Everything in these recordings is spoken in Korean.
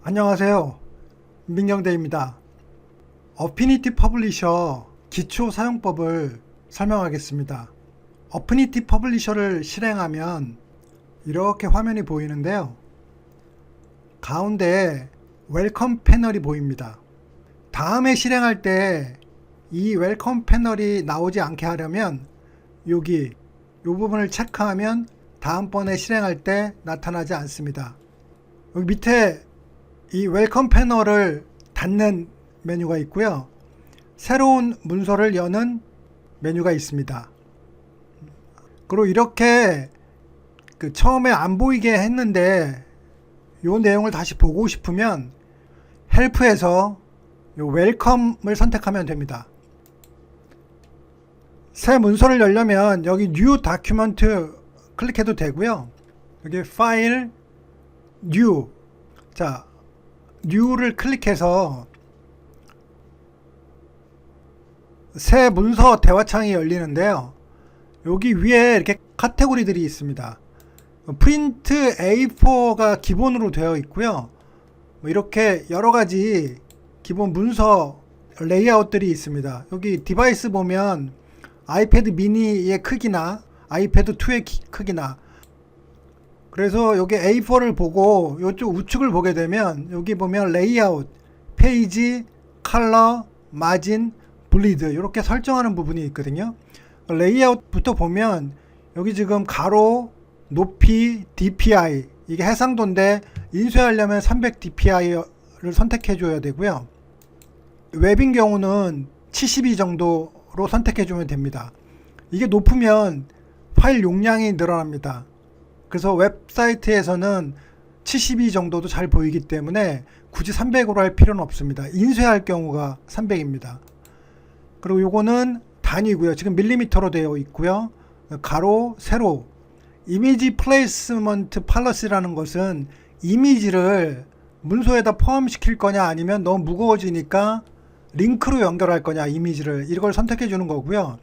안녕하세요. 민경대입니다. 어피니티 퍼블리셔 기초 사용법을 설명하겠습니다. 어피니티 퍼블리셔를 실행하면 이렇게 화면이 보이는데요. 가운데에 웰컴 패널이 보입니다. 다음에 실행할 때 이 웰컴 패널이 나오지 않게 하려면 여기 이 부분을 체크하면 다음번에 실행할 때 나타나지 않습니다. 여기 밑에 이 웰컴 패널을 닫는 메뉴가 있고요. 새로운 문서를 여는 메뉴가 있습니다. 그리고 이렇게 처음에 안 보이게 했는데 이 내용을 다시 보고 싶으면 헬프에서 이 웰컴을 선택하면 됩니다. 새 문서를 열려면 여기 뉴 다큐멘트 클릭해도 되고요. 여기 파일 뉴, 자 뉴를 클릭해서 새 문서 대화창이 열리는데요. 여기 위에 이렇게 카테고리들이 있습니다. 프린트 A4가 기본으로 되어 있고요. 이렇게 여러가지 기본 문서 레이아웃들이 있습니다. 여기 디바이스 보면 아이패드 미니의 크기나 아이패드 2의 크기나, 그래서 여기 A4를 보고 이쪽 우측을 보게 되면 여기 보면 레이아웃, 페이지, 컬러, 마진, 블리드 이렇게 설정하는 부분이 있거든요. 레이아웃부터 보면 여기 지금 가로, 높이, DPI 이게 해상도인데 인쇄하려면 300 DPI를 선택해 줘야 되고요. 웹인 경우는 72 정도로 선택해 주면 됩니다. 이게 높으면 파일 용량이 늘어납니다. 그래서 웹사이트에서는 72 정도도 잘 보이기 때문에 굳이 300으로 할 필요는 없습니다. 인쇄할 경우가 300입니다. 그리고 요거는 단위고요. 지금 밀리미터로 되어 있고요. 가로, 세로. 이미지 플레이스먼트 팔러시라는 것은 이미지를 문서에다 포함시킬 거냐 아니면 너무 무거워지니까 링크로 연결할 거냐, 이미지를 이걸 선택해 주는 거고요.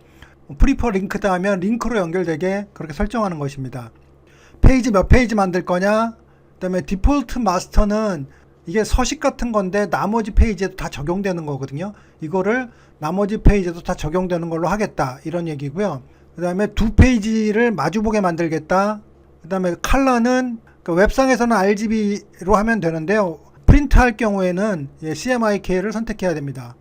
프리퍼 링크다 하면 링크로 연결되게 그렇게 설정하는 것입니다. 페이지 몇 페이지 만들 거냐, 그 다음에 디폴트 마스터는 이게 서식 같은 건데 나머지 페이지에도 다 적용되는 거거든요. 이거를 나머지 페이지에도 다 적용되는 걸로 하겠다, 이런 얘기고요. 그 다음에 두 페이지를 마주보게 만들겠다. 그 다음에 컬러는 웹상에서는 RGB로 하면 되는데요. 프린트 할 경우에는 CMYK를 선택해야 됩니다.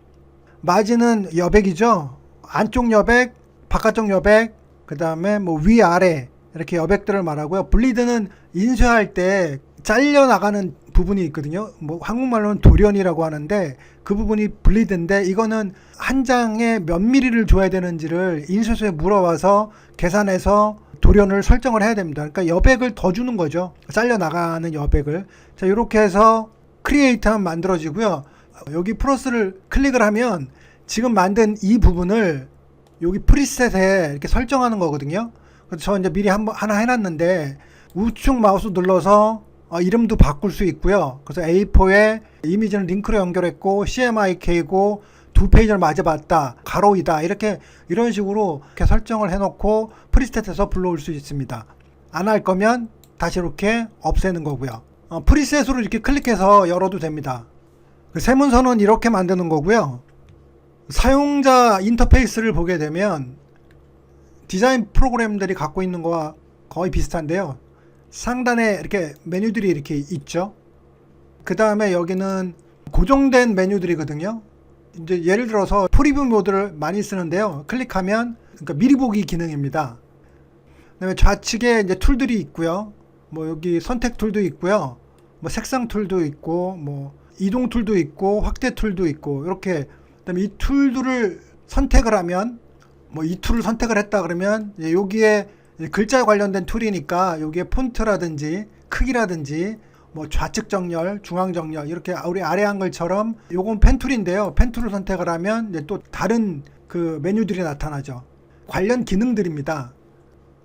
마진은 여백이죠. 안쪽 여백, 바깥쪽 여백, 그 다음에 위아래 이렇게 여백들을 말하고요. 블리드는 인쇄할 때 잘려나가는 부분이 있거든요. 한국말로는 돌연이라고 하는데 그 부분이 블리드인데, 이거는 한 장에 몇 미리를 줘야 되는지를 인쇄소에 물어와서 계산해서 돌연을 설정을 해야 됩니다. 그러니까 여백을 더 주는 거죠. 잘려나가는 여백을. 자, 이렇게 해서 크리에이트하면 만들어지고요. 여기 플러스를 클릭을 하면 지금 만든 이 부분을 여기 프리셋에 이렇게 설정하는 거거든요. 그래서 저 이제 미리 하나 해놨는데 우측 마우스 눌러서 이름도 바꿀 수 있고요. 그래서 A4에 이미지는 링크로 연결했고 CMYK고 두 페이지를 맞아봤다, 가로이다, 이런 식으로 이렇게 설정을 해놓고 프리셋에서 불러올 수 있습니다. 안 할 거면 다시 이렇게 없애는 거고요. 프리셋으로 이렇게 클릭해서 열어도 됩니다. 세문서는 이렇게 만드는 거고요. 사용자 인터페이스를 보게 되면 디자인 프로그램들이 갖고 있는 거와 거의 비슷한데요. 상단에 이렇게 메뉴들이 이렇게 있죠. 그 다음에 여기는 고정된 메뉴들이거든요. 이제 예를 들어서 프리뷰 모드를 많이 쓰는데요. 클릭하면 미리 보기 기능입니다. 그다음에 좌측에 이제 툴들이 있고요. 여기 선택 툴도 있고요. 색상 툴도 있고, 이동 툴도 있고, 확대 툴도 있고, 이렇게. 그다음에 이 툴들을 선택을 하면, 이 툴을 선택을 했다 그러면 여기에 글자에 관련된 툴이니까 여기에 폰트라든지 크기라든지 좌측 정렬, 중앙 정렬, 이렇게 우리 아래 한글처럼 요건 펜 툴인데요. 펜 툴을 선택을 하면 이제 또 다른 그 메뉴들이 나타나죠. 관련 기능들입니다.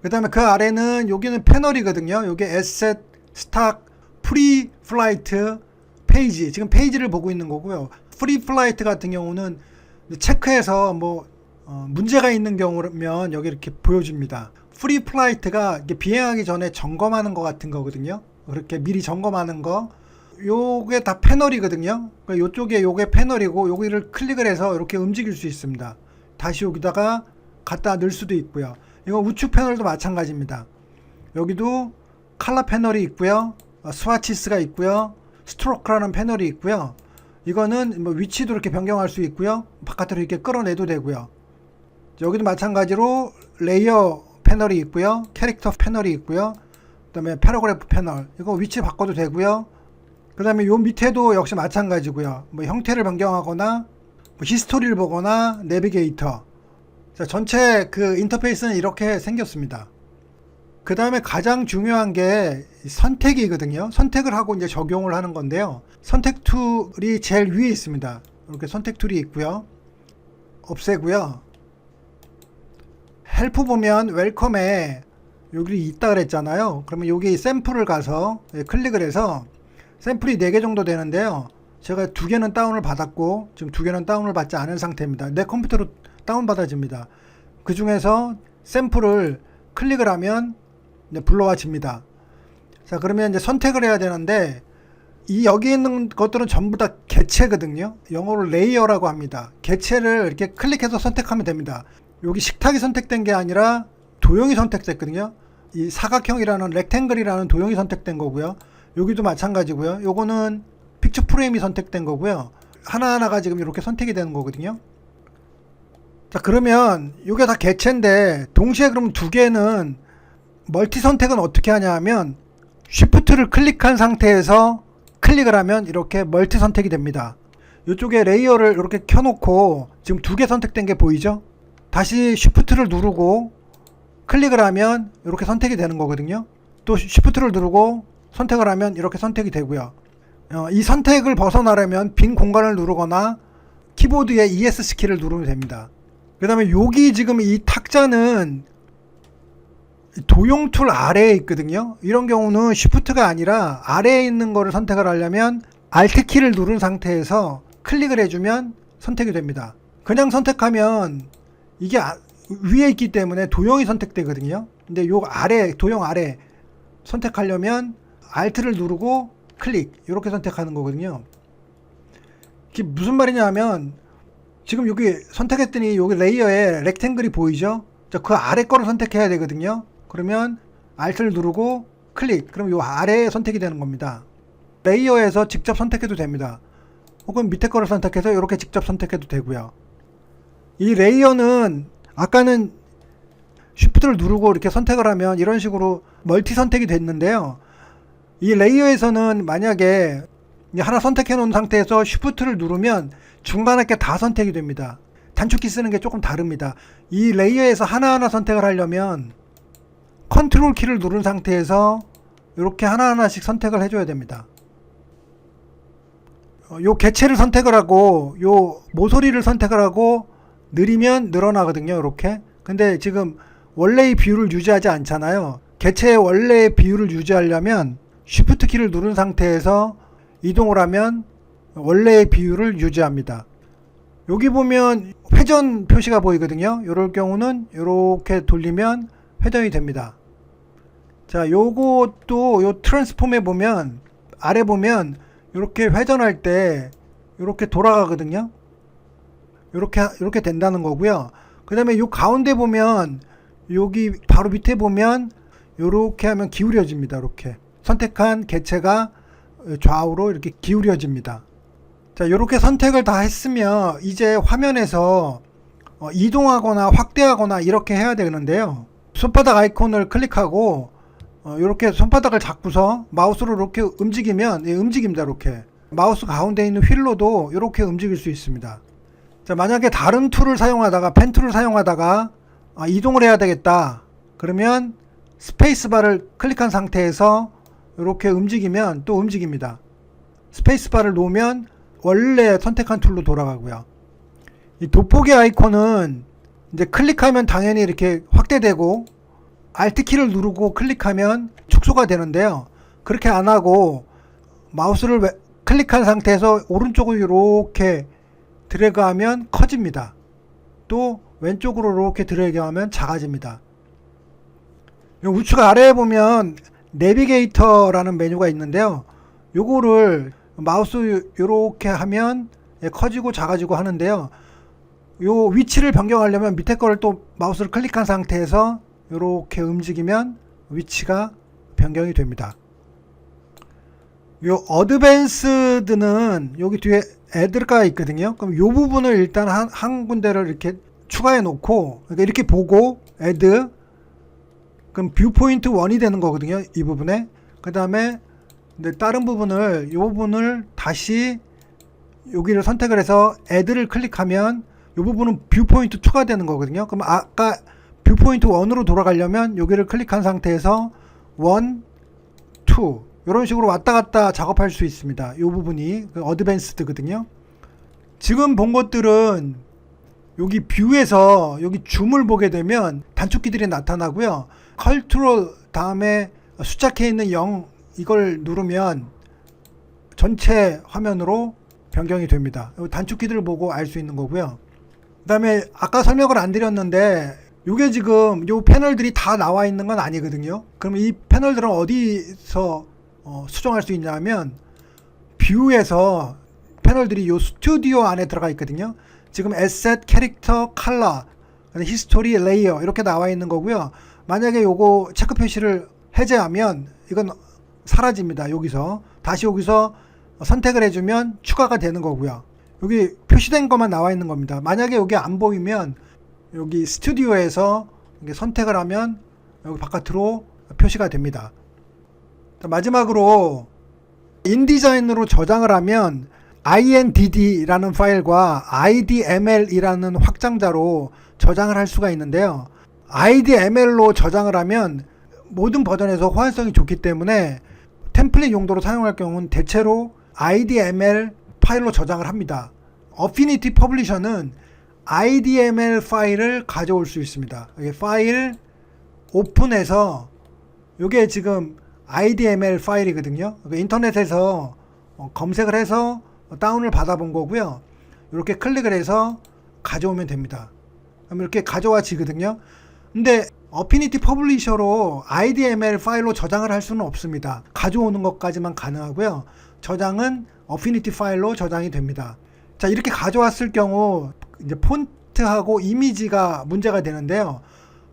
그 다음에 그 아래는 여기는 패널이거든요. 여기 에셋, 스탁, 프리 플라이트, 페이지. 지금 페이지를 보고 있는 거고요. 프리 플라이트 같은 경우는 체크해서 문제가 있는 경우면 여기 이렇게 보여줍니다. 프리 플라이트가 비행하기 전에 점검하는 것 같은 거거든요. 그렇게 미리 점검하는 거. 요게 다 패널이거든요. 그러니까 요쪽에 요게 패널이고 여기를 클릭을 해서 이렇게 움직일 수 있습니다. 다시 여기다가 갖다 넣을 수도 있고요. 이거 우측 패널도 마찬가지입니다. 여기도 컬러 패널이 있고요. 스와치스가 있고요. 스트로크라는 패널이 있고요. 이거는 뭐 위치도 이렇게 변경할 수 있고요. 바깥으로 이렇게 끌어내도 되고요. 여기도 마찬가지로 레이어 패널이 있고요. 캐릭터 패널이 있고요. 그 다음에 패러그래프 패널. 이거 위치 바꿔도 되고요. 그 다음에 요 밑에도 역시 마찬가지고요. 뭐 형태를 변경하거나 뭐 히스토리를 보거나 내비게이터. 자, 전체 그 인터페이스는 이렇게 생겼습니다. 그 다음에 가장 중요한 게 선택이거든요. 선택을 하고 이제 적용을 하는 건데요. 선택 툴이 제일 위에 있습니다. 이렇게 선택 툴이 있고요. 없애고요. 헬프 보면 웰컴에 여기 있다 그랬잖아요. 그러면 여기 샘플을 가서 클릭을 해서 샘플이 4개 정도 되는데요. 제가 2개는 다운을 받았고 지금 2개는 다운을 받지 않은 상태입니다. 내 컴퓨터로 다운 받아집니다. 그 중에서 샘플을 클릭을 하면 이제 불러와집니다. 자, 그러면 이제 선택을 해야 되는데 이 여기 있는 것들은 전부 다 개체거든요. 영어로 레이어라고 합니다. 개체를 이렇게 클릭해서 선택하면 됩니다. 여기 식탁이 선택된 게 아니라 도형이 선택됐거든요. 이 사각형이라는 렉탱글이라는 도형이 선택된 거고요. 여기도 마찬가지고요. 요거는 픽처 프레임이 선택된 거고요. 하나하나가 지금 이렇게 선택이 되는 거거든요. 자, 그러면 이게 다 개체인데 동시에 그럼 2개는 멀티 선택은 어떻게 하냐 하면 쉬프트를 클릭한 상태에서 클릭을 하면 이렇게 멀티 선택이 됩니다. 이쪽에 레이어를 이렇게 켜놓고 지금 2개 선택된 게 보이죠? 다시 쉬프트를 누르고 클릭을 하면 이렇게 선택이 되는 거거든요. 또 쉬프트를 누르고 선택을 하면 이렇게 선택이 되고요. 이 선택을 벗어나려면 빈 공간을 누르거나 키보드에 ES 키를 누르면 됩니다. 그 다음에 여기 지금 이 탁자는 도용 툴 아래에 있거든요. 이런 경우는 쉬프트가 아니라 아래에 있는 거를 선택을 하려면 Alt 키를 누른 상태에서 클릭을 해주면 선택이 됩니다. 그냥 선택하면 이게 위에 있기 때문에 도형이 선택되거든요. 근데 요 아래, 도형 아래 선택하려면 Alt를 누르고 클릭 이렇게 선택하는 거거든요. 이게 무슨 말이냐 하면 지금 여기 선택했더니 여기 레이어에 렉탱글이 보이죠? 자, 그 아래 거를 선택해야 되거든요. 그러면 Alt를 누르고 클릭. 그럼 요 아래에 선택이 되는 겁니다. 레이어에서 직접 선택해도 됩니다. 혹은 밑에 거를 선택해서 이렇게 직접 선택해도 되고요. 이 레이어는 아까는 쉬프트를 누르고 이렇게 선택을 하면 이런 식으로 멀티 선택이 됐는데요. 이 레이어에서는 만약에 하나 선택해 놓은 상태에서 쉬프트를 누르면 중간에 게 다 선택이 됩니다. 단축키 쓰는 게 조금 다릅니다. 이 레이어에서 하나하나 선택을 하려면 컨트롤 키를 누른 상태에서 이렇게 하나하나씩 선택을 해줘야 됩니다. 요 개체를 선택을 하고 요 모서리를 선택을 하고 느리면 늘어나거든요. 이렇게. 근데 지금 원래의 비율을 유지하지 않잖아요. 개체의 원래의 비율을 유지하려면 Shift 키를 누른 상태에서 이동을 하면 원래의 비율을 유지합니다. 여기 보면 회전 표시가 보이거든요. 이럴 경우는 이렇게 돌리면 회전이 됩니다. 자, 요것도 요 트랜스폼에 보면 아래 보면 이렇게 회전할 때 이렇게 돌아가거든요. 이렇게 된다는 거고요. 그 다음에 요 가운데 보면 여기 바로 밑에 보면 이렇게 하면 기울여집니다. 이렇게 선택한 개체가 좌우로 이렇게 기울여집니다. 자, 이렇게 선택을 다 했으면 이제 화면에서 이동하거나 확대하거나 이렇게 해야 되는데요. 손바닥 아이콘을 클릭하고 이렇게 손바닥을 잡고서 마우스로 이렇게 움직이면 움직입니다. 이렇게 마우스 가운데 있는 휠로도 이렇게 움직일 수 있습니다. 자, 만약에 다른 툴을 사용하다가 펜 툴을 사용하다가 이동을 해야 되겠다 그러면 스페이스바를 클릭한 상태에서 이렇게 움직이면 또 움직입니다. 스페이스바를 놓으면 원래 선택한 툴로 돌아가고요. 이 돋보기 아이콘은 이제 클릭하면 당연히 이렇게 확대되고 Alt키를 누르고 클릭하면 축소가 되는데요. 그렇게 안 하고 마우스를 클릭한 상태에서 오른쪽으로 이렇게 드래그하면 커집니다. 또 왼쪽으로 이렇게 드래그하면 작아집니다. 우측 아래에 보면 내비게이터라는 메뉴가 있는데요. 요거를 마우스 요렇게 하면 커지고 작아지고 하는데요. 요 위치를 변경하려면 밑에 거를 또 마우스를 클릭한 상태에서 요렇게 움직이면 위치가 변경이 됩니다. 요 어드밴스드는 여기 뒤에 애드가 있거든요. 그럼 요 부분을 일단 한 군데를 이렇게 추가해 놓고, 그러니까 이렇게 보고 애드, 그럼 뷰포인트 1이 되는 거거든요. 이 부분에. 그 다음에 다른 부분을, 이 부분을 다시 여기를 선택을 해서 애드를 클릭하면 이 부분은 뷰포인트 2가 되는 거거든요. 그럼 아까 뷰포인트 1으로 돌아가려면 여기를 클릭한 상태에서 1, 2 이런 식으로 왔다 갔다 작업할 수 있습니다. 이 부분이 어드밴스드거든요. 지금 본 것들은 여기 뷰에서 여기 줌을 보게 되면 단축키들이 나타나고요. 컨트롤 다음에 숫자 K에 있는 0 이걸 누르면 전체 화면으로 변경이 됩니다. 단축키들을 보고 알 수 있는 거고요. 그 다음에 아까 설명을 안 드렸는데 이게 지금 요 패널들이 다 나와 있는 건 아니거든요. 그럼 이 패널들은 어디서 수정할 수 있냐면 뷰에서 패널들이 요 스튜디오 안에 들어가 있거든요. 지금 에셋, 캐릭터, 컬러, 히스토리, 레이어 이렇게 나와 있는 거고요. 만약에 요거 체크 표시를 해제하면 이건 사라집니다. 여기서 다시 여기서 선택을 해주면 추가가 되는 거고요. 여기 표시된 것만 나와 있는 겁니다. 만약에 여기 안 보이면 여기 스튜디오에서 선택을 하면 여기 바깥으로 표시가 됩니다. 마지막으로 인디자인으로 저장을 하면 INDD라는 파일과 IDML이라는 확장자로 저장을 할 수가 있는데요. IDML로 저장을 하면 모든 버전에서 호환성이 좋기 때문에 템플릿 용도로 사용할 경우는 대체로 IDML 파일로 저장을 합니다. 어피니티 퍼블리셔는 IDML 파일을 가져올 수 있습니다. 파일 오픈해서 이게 지금 IDML 파일이거든요. 인터넷에서 검색을 해서 다운을 받아본 거고요. 이렇게 클릭을 해서 가져오면 됩니다. 그럼 이렇게 가져와지거든요. 근데 어피니티 퍼블리셔로 IDML 파일로 저장을 할 수는 없습니다. 가져오는 것까지만 가능하고요. 저장은 어피니티 파일로 저장이 됩니다. 자, 이렇게 가져왔을 경우 이제 폰트하고 이미지가 문제가 되는데요.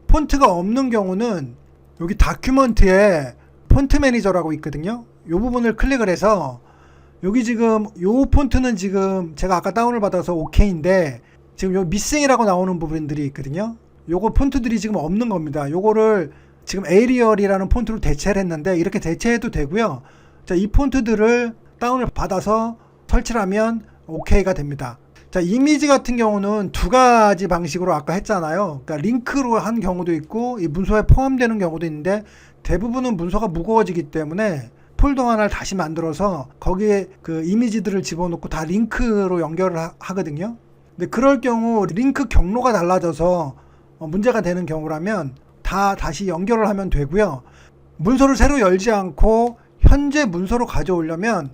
폰트가 없는 경우는 여기 다큐먼트에 폰트 매니저라고 있거든요. 이 부분을 클릭을 해서 여기 지금 요 폰트는 지금 제가 아까 다운을 받아서 OK인데 지금 요 미싱이라고 나오는 부분들이 있거든요. 요거 폰트들이 지금 없는 겁니다. 요거를 지금 에이리얼이라는 폰트로 대체를 했는데 이렇게 대체해도 되고요. 자, 이 폰트들을 다운을 받아서 설치를 하면 OK가 됩니다. 자, 이미지 같은 경우는 두 가지 방식으로 아까 했잖아요. 그러니까 링크로 한 경우도 있고 이 문서에 포함되는 경우도 있는데 대부분은 문서가 무거워지기 때문에 폴더 하나를 다시 만들어서 거기에 그 이미지들을 집어넣고 다 링크로 연결을 하거든요. 근데 그럴 경우 링크 경로가 달라져서 문제가 되는 경우라면 다 다시 연결을 하면 되고요. 문서를 새로 열지 않고 현재 문서로 가져오려면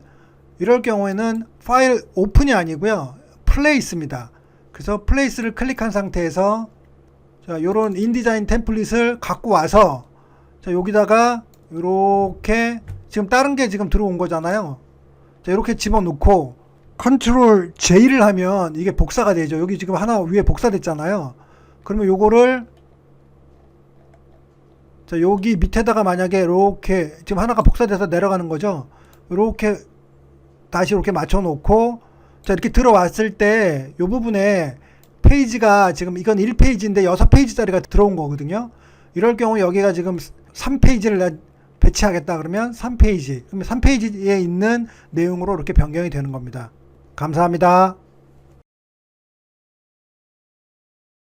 이럴 경우에는 파일 오픈이 아니고요. 플레이스입니다. 그래서 플레이스를 클릭한 상태에서 자, 요런 인디자인 템플릿을 갖고 와서 자, 여기다가 이렇게 지금 다른 게 지금 들어온 거잖아요. 자, 이렇게 집어넣고 컨트롤 J를 하면 이게 복사가 되죠. 여기 지금 하나 위에 복사됐잖아요. 그러면 요거를 자, 여기 밑에다가 만약에 이렇게 지금 하나가 복사돼서 내려가는 거죠. 이렇게 다시 이렇게 맞춰 놓고 자, 이렇게 들어왔을 때 이 부분에 페이지가 지금 이건 1페이지인데 6페이지짜리가 들어온 거거든요. 이럴 경우 여기가 지금 3페이지를 배치하겠다 그러면 3페이지. 그러면 3페이지에 있는 내용으로 이렇게 변경이 되는 겁니다. 감사합니다.